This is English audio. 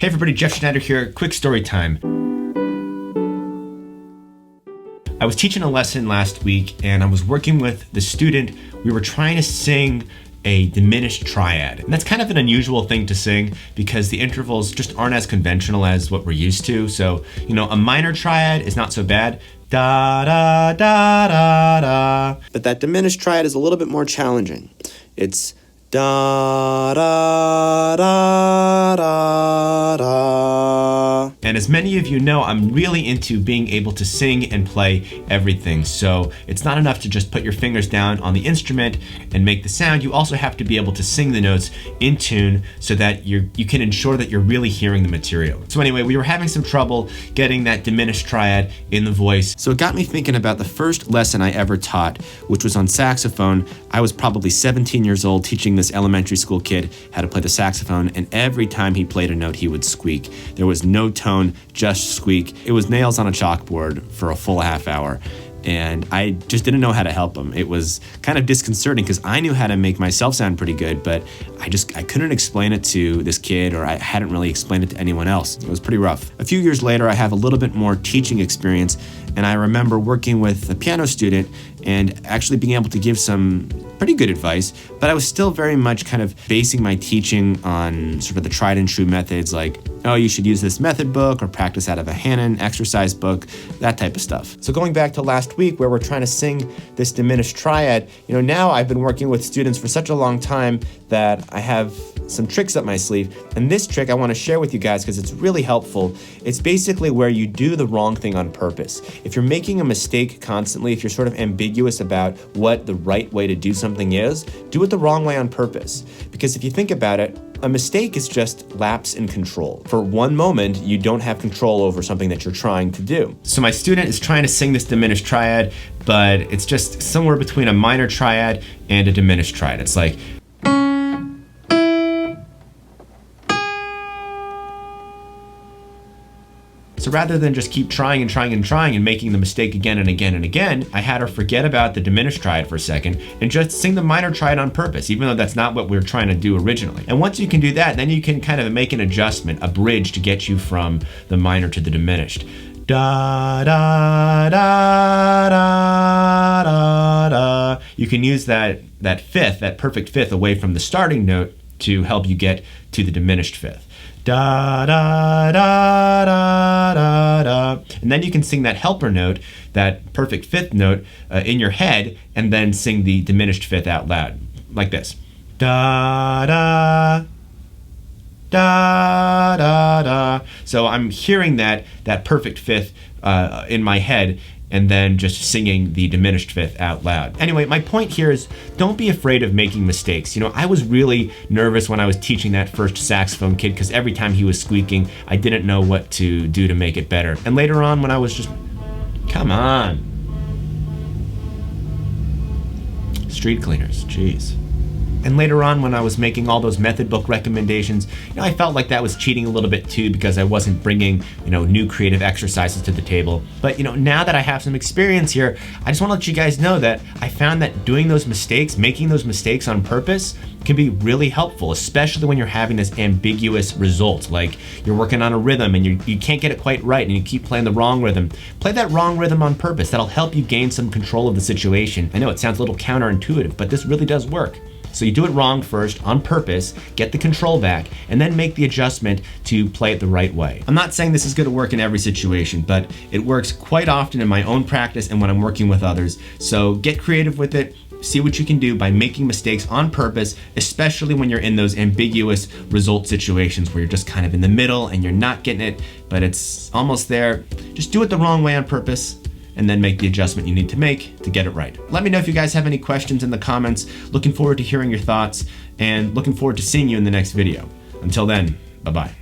Hey everybody, Jeff Schneider here. Quick story time. I was teaching a lesson last week and I was working with the student. We were trying to sing a diminished triad. And that's kind of an unusual thing to sing because the intervals just aren't as conventional as what we're used to. So, a minor triad is not so bad. Da, da, da, da, da. But that diminished triad is a little bit more challenging. It's da, da, da, da, da. And as many of you know, I'm really into being able to sing and play everything. So it's not enough to just put your fingers down on the instrument and make the sound. You also have to be able to sing the notes in tune so that you can ensure that you're really hearing the material. So anyway, we were having some trouble getting that diminished triad in the voice. So it got me thinking about the first lesson I ever taught, which was on saxophone. I was probably 17 years old teaching this elementary school kid how to play the saxophone, and every time he played a note, he would squeak. There was no tone, just squeak. It was nails on a chalkboard for a full half hour. And I just didn't know how to help him. It was kind of disconcerting because I knew how to make myself sound pretty good, but I couldn't explain it to this kid, or I hadn't really explained it to anyone else. It was pretty rough. A few years later, I have a little bit more teaching experience, and I remember working with a piano student and actually being able to give some pretty good advice, but I was still very much kind of basing my teaching on sort of the tried and true methods like, oh, you should use this method book or practice out of a Hannon exercise book, that type of stuff. So going back to last week where we're trying to sing this diminished triad, now I've been working with students for such a long time that I have some tricks up my sleeve. And this trick I want to share with you guys because it's really helpful. It's basically where you do the wrong thing on purpose. If you're making a mistake constantly, if you're sort of ambiguous about what the right way to do something is, do it the wrong way on purpose. Because if you think about it, a mistake is just lapse in control. For one moment, you don't have control over something that you're trying to do. So my student is trying to sing this diminished triad, but it's just somewhere between a minor triad and a diminished triad. It's like, so rather than just keep trying and making the mistake again and again and again, I had her forget about the diminished triad for a second and just sing the minor triad on purpose, even though that's not what we were trying to do originally. And once you can do that, then you can kind of make an adjustment, a bridge to get you from the minor to the diminished. Da, da, da, da, da, da. You can use that fifth, that perfect fifth away from the starting note to help you get to the diminished fifth. Da, da, da, da, da, da. And then you can sing that helper note, that perfect fifth note in your head, and then sing the diminished fifth out loud, like this. Da, da, da, da, da. So I'm hearing that perfect fifth in my head, and then just singing the diminished fifth out loud. Anyway, my point here is don't be afraid of making mistakes. I was really nervous when I was teaching that first saxophone kid because every time he was squeaking, I didn't know what to do to make it better. And later on when I was just, come on. Street cleaners, jeez. And later on when I was making all those method book recommendations, I felt like that was cheating a little bit too because I wasn't bringing, new creative exercises to the table. But, now that I have some experience here, I just want to let you guys know that I found that doing those mistakes, making those mistakes on purpose can be really helpful, especially when you're having this ambiguous result. Like you're working on a rhythm and you can't get it quite right and you keep playing the wrong rhythm. Play that wrong rhythm on purpose. That'll help you gain some control of the situation. I know it sounds a little counterintuitive, but this really does work. So you do it wrong first, on purpose, get the control back, and then make the adjustment to play it the right way. I'm not saying this is going to work in every situation, but it works quite often in my own practice and when I'm working with others. So get creative with it. See what you can do by making mistakes on purpose, especially when you're in those ambiguous result situations where you're just kind of in the middle and you're not getting it, but it's almost there. Just do it the wrong way on purpose, and then make the adjustment you need to make to get it right. Let me know if you guys have any questions in the comments. Looking forward to hearing your thoughts and looking forward to seeing you in the next video. Until then, bye-bye.